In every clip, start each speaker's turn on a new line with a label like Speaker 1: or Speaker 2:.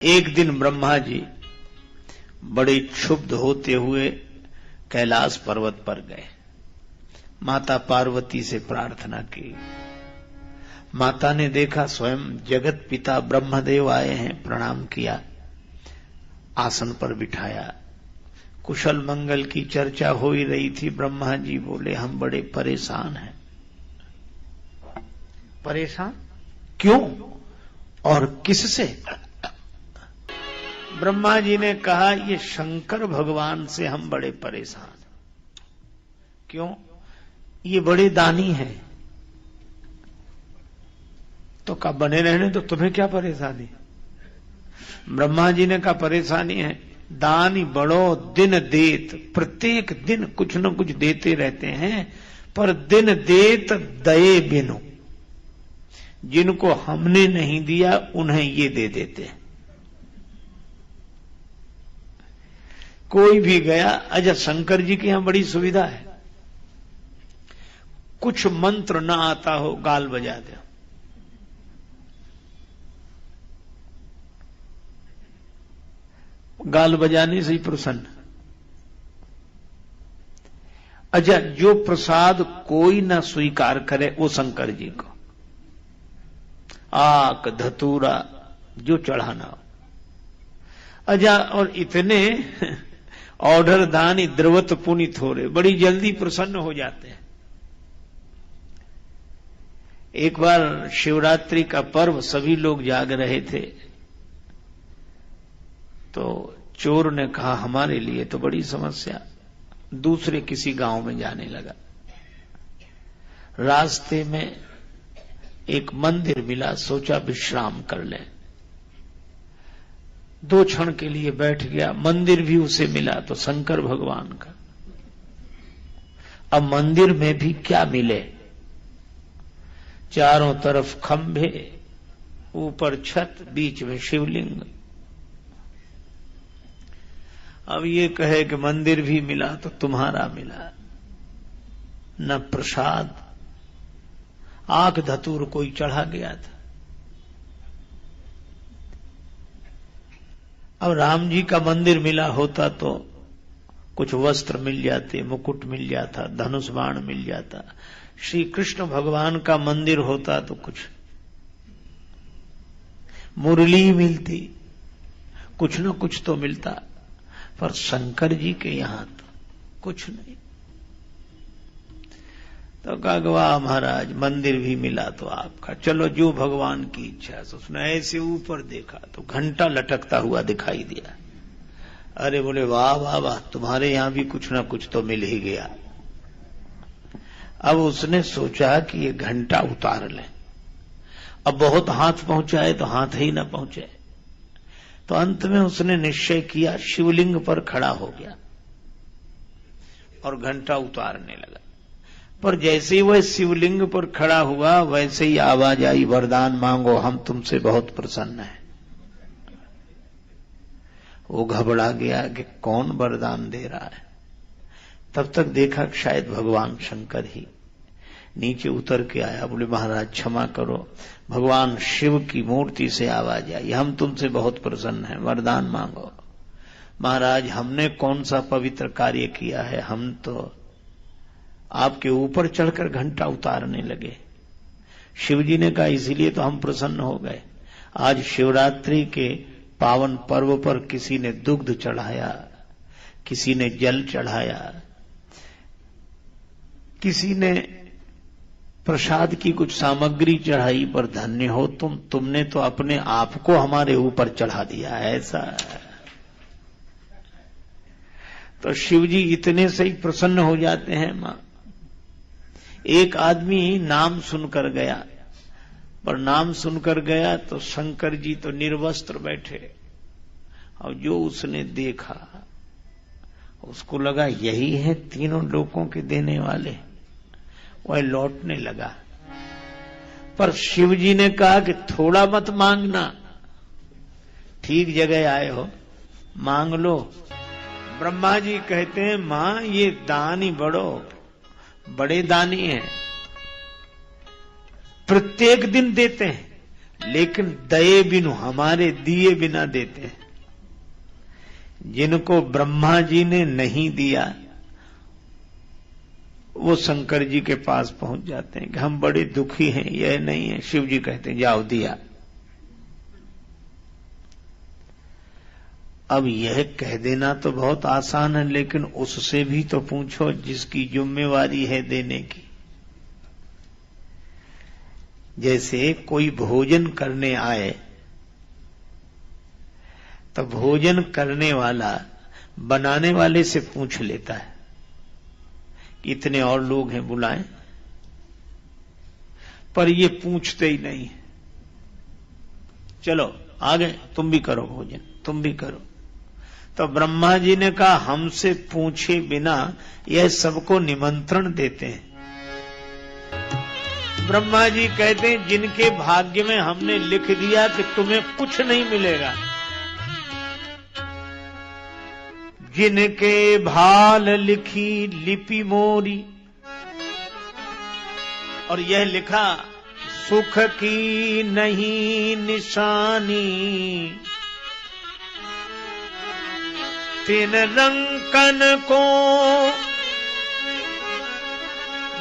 Speaker 1: एक दिन ब्रह्मा जी बड़े क्षुब्ध होते हुए कैलाश पर्वत पर गए। माता पार्वती से प्रार्थना की। माता ने देखा स्वयं जगत पिता ब्रह्मदेव आए हैं, प्रणाम किया, आसन पर बिठाया। कुशल मंगल की चर्चा हो ही रही थी। ब्रह्मा जी बोले, हम बड़े परेशान हैं। परेशान क्यों और किससे? ब्रह्मा जी ने कहा, ये शंकर भगवान से हम बड़े परेशान। क्यों? ये बड़े दानी हैं। तो कहा बने रहने तो तुम्हें क्या परेशानी? ब्रह्मा जी ने कहा परेशानी है, दानी बड़ो दिन देत, प्रत्येक दिन कुछ न कुछ देते रहते हैं, पर दिन देत दये बिनु, जिनको हमने नहीं दिया उन्हें ये दे देते हैं। कोई भी गया, अच्छा शंकर जी के यहां बड़ी सुविधा है, कुछ मंत्र ना आता हो गाल बजा दे, गाल बजाने से ही प्रसन्न। अच्छा जो प्रसाद कोई ना स्वीकार करे वो शंकर जी को, आक धतूरा जो चढ़ाना हो। अच्छा और इतने ऑर्डर दानी द्रवत पुनित हो रहे, बड़ी जल्दी प्रसन्न हो जाते हैं। एक बार शिवरात्रि का पर्व, सभी लोग जाग रहे थे, तो चोर ने कहा हमारे लिए तो बड़ी समस्या, दूसरे किसी गांव में जाने लगा। रास्ते में एक मंदिर मिला, सोचा विश्राम कर लें। 2 क्षण के लिए बैठ गया, मंदिर भी उसे मिला तो शंकर भगवान का। अब मंदिर में भी क्या मिले, चारों तरफ खंभे, ऊपर छत, बीच में शिवलिंग। अब ये कहे कि मंदिर भी मिला तो तुम्हारा मिला, न प्रसाद, आंख धतूर कोई चढ़ा गया था। अब राम जी का मंदिर मिला होता तो कुछ वस्त्र मिल जाते, मुकुट मिल जाता, धनुष बाण मिल जाता। श्री कृष्ण भगवान का मंदिर होता तो कुछ मुरली मिलती, कुछ न कुछ तो मिलता, पर शंकर जी के यहां तो कुछ नहीं। तो कहा वाह महाराज, मंदिर भी मिला तो आपका, चलो जो भगवान की इच्छा है। उसने ऐसे ऊपर देखा तो घंटा लटकता हुआ दिखाई दिया। अरे बोले वाह वाह वाह, तुम्हारे यहां भी कुछ ना कुछ तो मिल ही गया। अब उसने सोचा कि ये घंटा उतार ले, अब बहुत हाथ पहुंचाए तो हाथ ही ना पहुंचे। तो अंत में उसने निश्चय किया, शिवलिंग पर खड़ा हो गया और घंटा उतारने लगा। पर जैसे ही वह शिवलिंग पर खड़ा हुआ, वैसे ही आवाज आई, वरदान मांगो, हम तुमसे बहुत प्रसन्न हैं। वो घबरा गया कि कौन वरदान दे रहा है। तब तक देखा कि शायद भगवान शंकर ही नीचे उतर के आया। बोले महाराज क्षमा करो, भगवान शिव की मूर्ति से आवाज आई, हम तुमसे बहुत प्रसन्न हैं, वरदान मांगो। महाराज हमने कौन सा पवित्र कार्य किया है, हम तो आपके ऊपर चढ़कर घंटा उतारने लगे। शिवजी ने कहा इसीलिए तो हम प्रसन्न हो गए। आज शिवरात्रि के पावन पर्व पर किसी ने दुग्ध चढ़ाया, किसी ने जल चढ़ाया, किसी ने प्रसाद की कुछ सामग्री चढ़ाई, पर धन्य हो तुमने तो अपने आप को हमारे ऊपर चढ़ा दिया। ऐसा तो शिवजी इतने से ही प्रसन्न हो जाते हैं। मां, एक आदमी नाम सुनकर गया, पर नाम सुनकर गया तो शंकर जी तो निर्वस्त्र बैठे, और जो उसने देखा उसको लगा यही है तीनों लोगों के देने वाले। वह लौटने लगा, पर शिवजी ने कहा कि थोड़ा मत मांगना, ठीक जगह आए हो, मांग लो। ब्रह्मा जी कहते हैं मां ये दानी बड़े दानी हैं, प्रत्येक दिन देते हैं, लेकिन दये बिनु, हमारे दिए बिना देते हैं। जिनको ब्रह्मा जी ने नहीं दिया वो शंकर जी के पास पहुंच जाते हैं कि हम बड़े दुखी हैं, यह नहीं है। शिव जी कहते हैं जाओ दिया। अब यह कह देना तो बहुत आसान है, लेकिन उससे भी तो पूछो जिसकी जिम्मेवारी है देने की। जैसे कोई भोजन करने आए तो भोजन करने वाला बनाने वाले से पूछ लेता है कि इतने और लोग हैं बुलाएं, पर ये पूछते ही नहीं। चलो आगे तुम भी करो भोजन, तुम भी करो। तो ब्रह्मा जी ने कहा हमसे पूछे बिना यह सबको निमंत्रण देते हैं। ब्रह्मा जी कहते हैं जिनके भाग्य में हमने लिख दिया कि तुम्हें कुछ नहीं मिलेगा, जिनके भाल लिखी लिपि मोरी, और यह लिखा सुख की नहीं निशानी, तिन रंकन को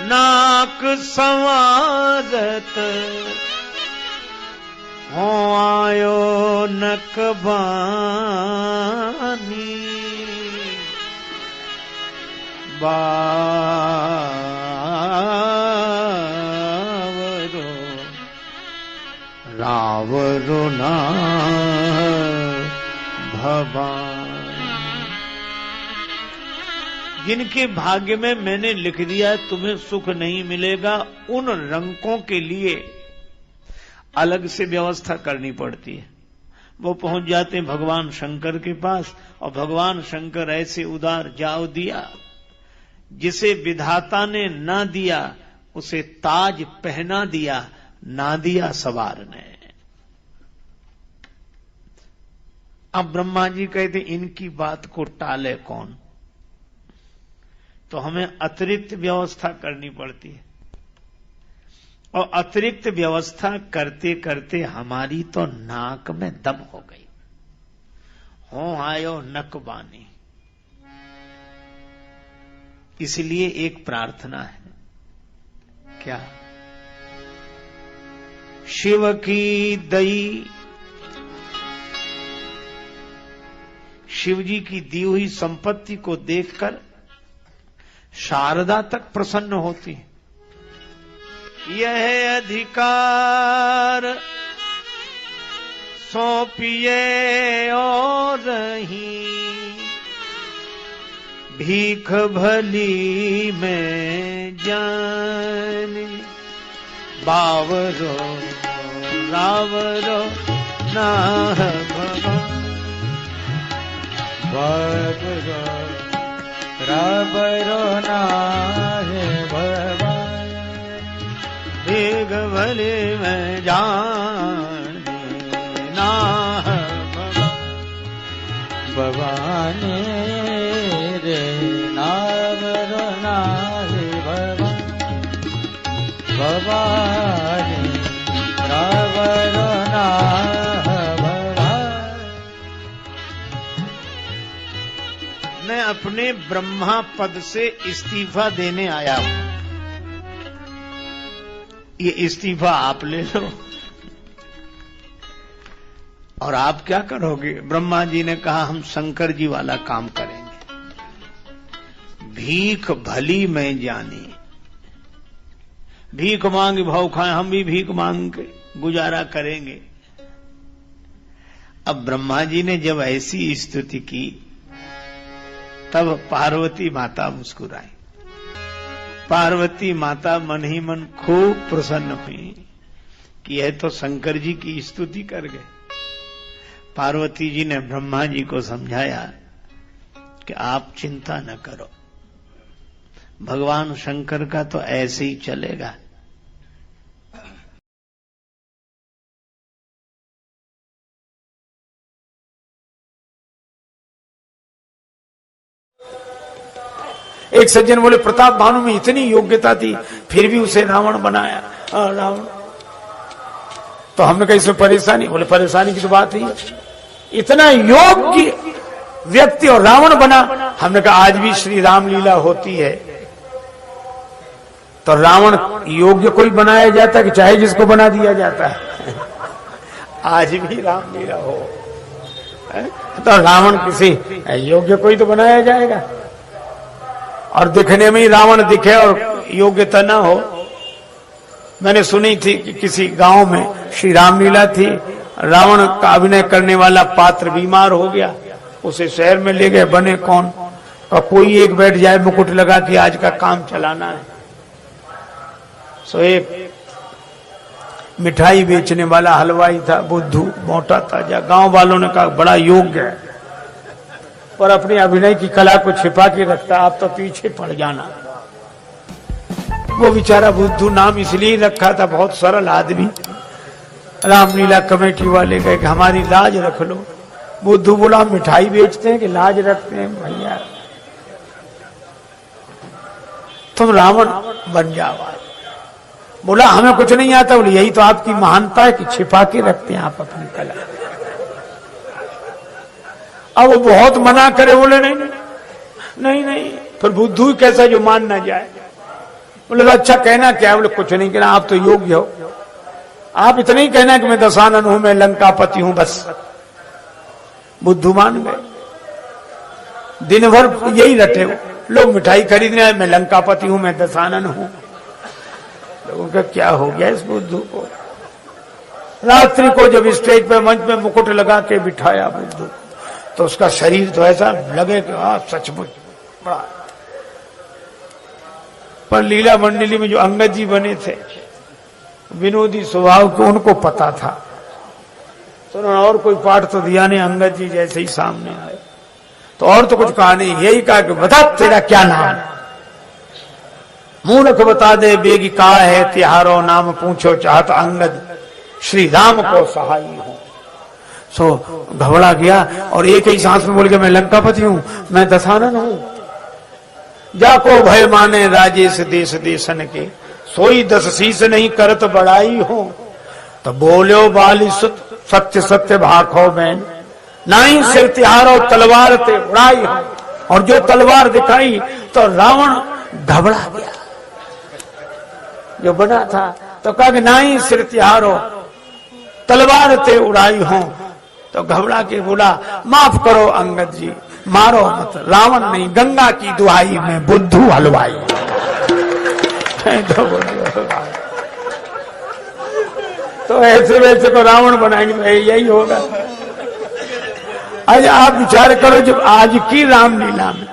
Speaker 1: नाक संवारत, हो आयो नकबानी, बावरो रावरो ना भवान। जिनके भाग्य में मैंने लिख दिया तुम्हें सुख नहीं मिलेगा, उन रंकों के लिए अलग से व्यवस्था करनी पड़ती है। वो पहुंच जाते हैं भगवान शंकर के पास, और भगवान शंकर ऐसे उदार जाओ दिया, जिसे विधाता ने ना दिया उसे ताज पहना दिया, ना दिया सवार ने। अब ब्रह्मा जी कहते इनकी बात को टाले कौन, तो हमें अतिरिक्त व्यवस्था करनी पड़ती है। और अतिरिक्त व्यवस्था करते करते हमारी तो नाक में दम हो गई। हो आयो नकबानी। इसलिए एक प्रार्थना है, क्या? शिव की दई, शिव जी की दी हुई संपत्ति को देखकर शारदा तक प्रसन्न होती है। यह अधिकार सौंपिए और ही, भीख भली में जाने, बावरो रावरो ना भगवान, बावरो रावरो ना भगवान, भीख भली में जाने ना भगवान, भगवान रे नावरो ना भगवान, भगवान रावरो ना भगवान। मैं अपने ब्रह्मा पद से इस्तीफा देने आया हूं, ये इस्तीफा आप ले लो। और आप क्या करोगे? ब्रह्मा जी ने कहा हम शंकर जी वाला काम करेंगे। भीख भली में जानी, भीख मांग भाव खाए, हम भी भीख मांग के गुजारा करेंगे। अब ब्रह्मा जी ने जब ऐसी स्तुति की तब पार्वती माता मुस्कुराई। पार्वती माता मन ही मन खूब प्रसन्न हुई कि यह तो शंकर जी की स्तुति कर गए। पार्वती जी ने ब्रह्मा जी को समझाया कि आप चिंता न करो, भगवान शंकर का तो ऐसे ही चलेगा।
Speaker 2: एक सज्जन बोले प्रताप भानु में इतनी योग्यता थी, फिर भी उसे रावण बनाया। रावण तो हमने कहा इसमें परेशानी, बोले परेशानी की तो बात ही है, इतना योग्य व्यक्ति और रावण बना। हमने कहा आज भी श्री रामलीला होती है तो रावण योग्य कोई बनाया जाता है कि चाहे जिसको बना दिया जाता है? आज भी रामलीला हो तो रावण किसी योग्य कोई तो बनाया जाएगा, और दिखने में ही रावण दिखे और योग्यता ना हो। मैंने सुनी थी कि किसी गांव में श्री रामलीला थी, रावण का अभिनय करने वाला पात्र बीमार हो गया, उसे शहर में ले गए, बने कौन का कोई एक बैठ जाए मुकुट लगा कि आज का काम चलाना है। सो एक मिठाई बेचने वाला हलवाई था, बुद्धू, मोटा ताजा। गांव वालों ने कहा बड़ा योग्य है पर अपनी अभिनय की कला को छिपा के रखता, आप तो पीछे पड़ जाना। वो बेचारा बुद्धू नाम इसलिए रखा था, बहुत सरल आदमी। रामलीला कमेटी वाले कहे कि हमारी लाज रख लो। बुद्धू बोला मिठाई बेचते हैं कि लाज रखते हैं? भैया तुम रावण बन जाओ। बोला हमें कुछ नहीं आता। बोले यही तो आपकी महानता है कि छिपा के रखते हैं आप अपनी कला। अब वो बहुत मना करे, बोले नहीं नहीं नहीं नहीं। फिर बुद्धू कैसा जो मान ना जाए। बोले अच्छा कहना क्या? बोले कुछ नहीं कहना, आप तो योग्य हो, आप इतना ही कहना कि मैं दशानन हूं, मैं लंकापति हूं, बस। बुद्धू मान गए। दिन भर यही रटे हो, लोग मिठाई खरीदने आए, मैं लंकापति हूं, मैं दशानन हूं। लोगों का क्या हो गया इस बुद्धू को? रात्रि को जब स्टेज पे मंच में मुकुट लगा के बिठाया बुद्धू, तो उसका शरीर तो ऐसा लगे कि सचमुच बड़ा। पर लीला मंडली में जो अंगद जी बने थे, विनोदी स्वभाव को, उनको पता था, तो उन्होंने और कोई पाठ तो दिया नहीं। अंगद जी जैसे ही सामने आए तो और तो कुछ कहा नहीं, यही कहा कि बता तेरा क्या नाम? मूर्ख बता दे बेगी का है तिहारो नाम, पूछो चाहत अंगद श्री राम को सहाई हो। सो घबरा गया और एक ही सांस में बोल के मैं लंकापति हूं, मैं दशानन हूं। जाको भय माने राजेश देश देशन के, सोई 10 शीश नहीं करत बड़ाई हो। तो बोलो बाली सुत सत्य सत्य भाखो बैन, नाई सिर तिहारो तलवार ते उड़ाई हो। और जो तलवार दिखाई तो रावण घबरा गया जो बना था, तो कहा कि नाई सिर तिहारो तलवार ते उड़ाई हो। तो घबरा के बोला माफ करो अंगद जी, मारो मत, रावण नहीं गंगा की दुहाई में बुद्धू हलवाई। तो ऐसे वैसे को रावण बनाएंगे, यही होगा। आज आप विचार करो, जब आज की रामलीला में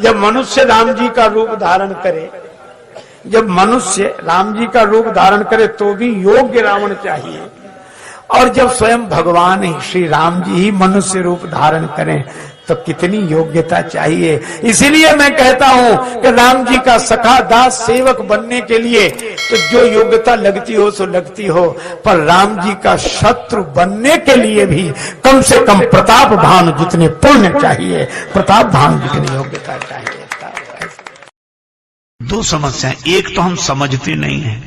Speaker 2: जब मनुष्य राम जी का रूप धारण करे, जब मनुष्य राम जी का रूप धारण करे तो भी योग्य रावण चाहिए, और जब स्वयं भगवान ही श्री राम जी ही मनुष्य रूप धारण करें तो कितनी योग्यता चाहिए। इसीलिए मैं कहता हूं कि राम जी का सखा दास सेवक बनने के लिए तो जो योग्यता लगती हो सो लगती हो, पर राम जी का शत्रु बनने के लिए भी कम से कम प्रताप भानु जितने पुण्य चाहिए, प्रताप भानु जितनी योग्यता चाहिए।
Speaker 1: दो समस्याएं, एक तो हम समझते नहीं हैं,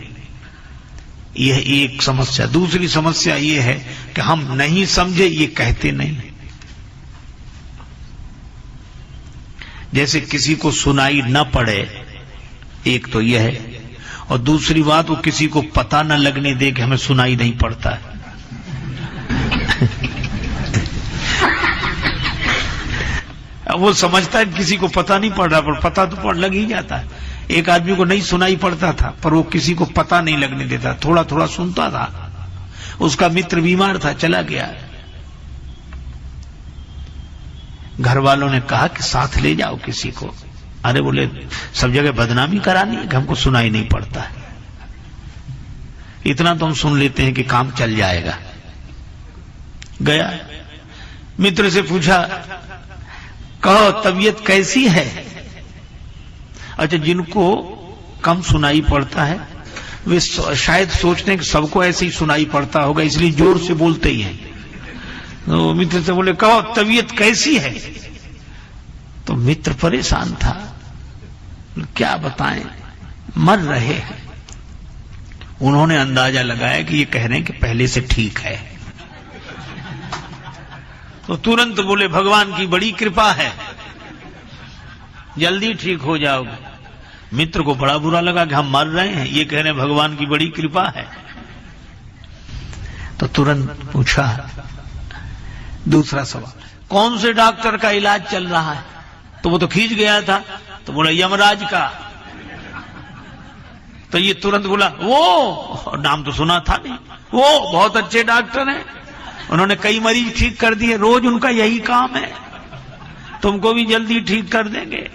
Speaker 1: यह एक समस्या। दूसरी समस्या यह है कि हम नहीं समझे ये कहते नहीं। जैसे किसी को सुनाई न पड़े, एक तो यह है, और दूसरी बात वो किसी को पता न लगने दे कि हमें सुनाई नहीं पड़ता है। वो समझता है किसी को पता नहीं पड़ रहा, पर पता तो लग ही जाता है। एक आदमी को नहीं सुनाई पड़ता था पर वो किसी को पता नहीं लगने देता, थोड़ा थोड़ा सुनता था। उसका मित्र बीमार था, चला गया। घर वालों ने कहा कि साथ ले जाओ किसी को। अरे बोले सब जगह बदनामी करानी है कि हमको सुनाई नहीं पड़ता है, इतना तो हम सुन लेते हैं कि काम चल जाएगा। गया, मित्र से पूछा कहो तबीयत कैसी है? अच्छा, जिनको कम सुनाई पड़ता है वे शायद सोचते हैं कि सबको ऐसे ही सुनाई पड़ता होगा, इसलिए जोर से बोलते ही हैं। तो मित्र से बोले कहो तबीयत कैसी है? तो मित्र परेशान था, क्या बताएं, मर रहे हैं। उन्होंने अंदाजा लगाया कि ये कह रहे हैं कि पहले से ठीक है, तो तुरंत बोले भगवान की बड़ी कृपा है, जल्दी ठीक हो जाओगे। मित्र को बड़ा बुरा लगा कि हम मर रहे हैं, ये कह रहे हैं भगवान की बड़ी कृपा है। तो तुरंत पूछा दूसरा सवाल, कौन से डॉक्टर का इलाज चल रहा है? तो वो तो खींच गया था, तो बोला यमराज का। तो ये तुरंत बोला वो, नाम तो सुना था नहीं, वो बहुत अच्छे डॉक्टर हैं, उन्होंने कई मरीज ठीक कर दिए, रोज उनका यही काम है, तुमको भी जल्दी ठीक कर देंगे।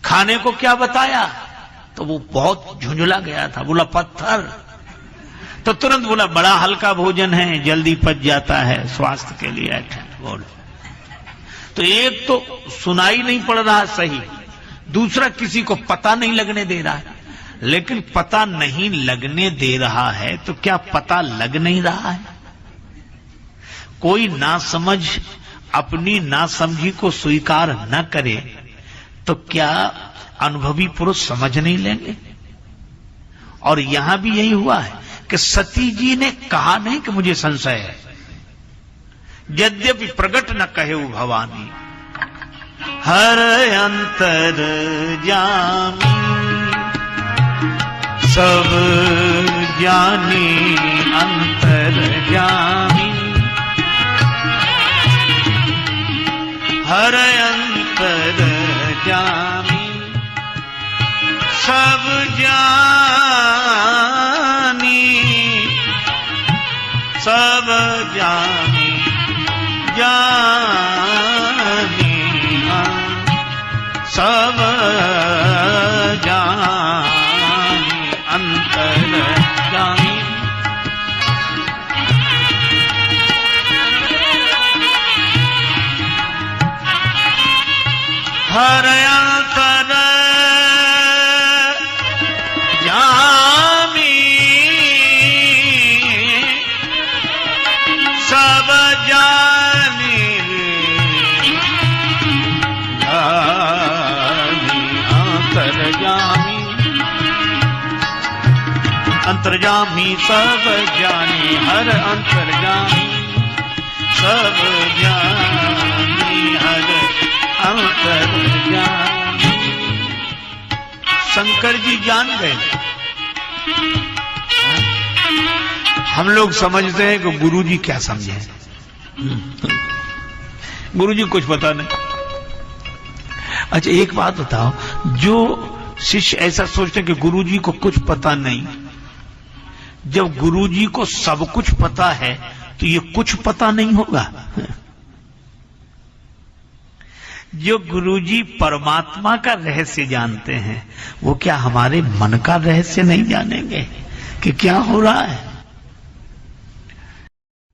Speaker 1: खाने को क्या बताया? तो वो बहुत झुंझला गया था, बोला पत्थर। तो तुरंत बोला बड़ा हल्का भोजन है, जल्दी पच जाता है, स्वास्थ्य के लिए अच्छा। बोल, तो एक तो सुनाई नहीं पड़ रहा सही, दूसरा किसी को पता नहीं लगने दे रहा है। लेकिन पता नहीं लगने दे रहा है तो क्या पता लग नहीं रहा है? कोई नासमझ अपनी नासमझी को स्वीकार न करे तो क्या अनुभवी पुरुष समझ नहीं लेंगे? और यहां भी यही हुआ है कि सती जी ने कहा नहीं कि मुझे संशय है, यद्यपि प्रकट न कहे भवानी। हर अंतर जामी सब जानी अंतर जामी, हर अंतर जामी सब जानी, सब जानी जानी सब जानी अंतर जानी। हर अंतर जामी सब जानी अंतर्जामी, अंतर्जामी सब जानी, हर अंतर्जामी सब जानी, हर अंतर्जामी। शंकर जी जान गए। हम लोग समझते हैं कि गुरुजी क्या समझे, गुरुजी कुछ पता नहीं। अच्छा एक बात बताओ, जो शिष्य ऐसा सोचते हैं कि गुरुजी को कुछ पता नहीं, जब गुरुजी को सब कुछ पता है तो ये कुछ पता नहीं होगा? जो गुरुजी परमात्मा का रहस्य जानते हैं वो क्या हमारे मन का रहस्य नहीं जानेंगे कि क्या हो रहा है?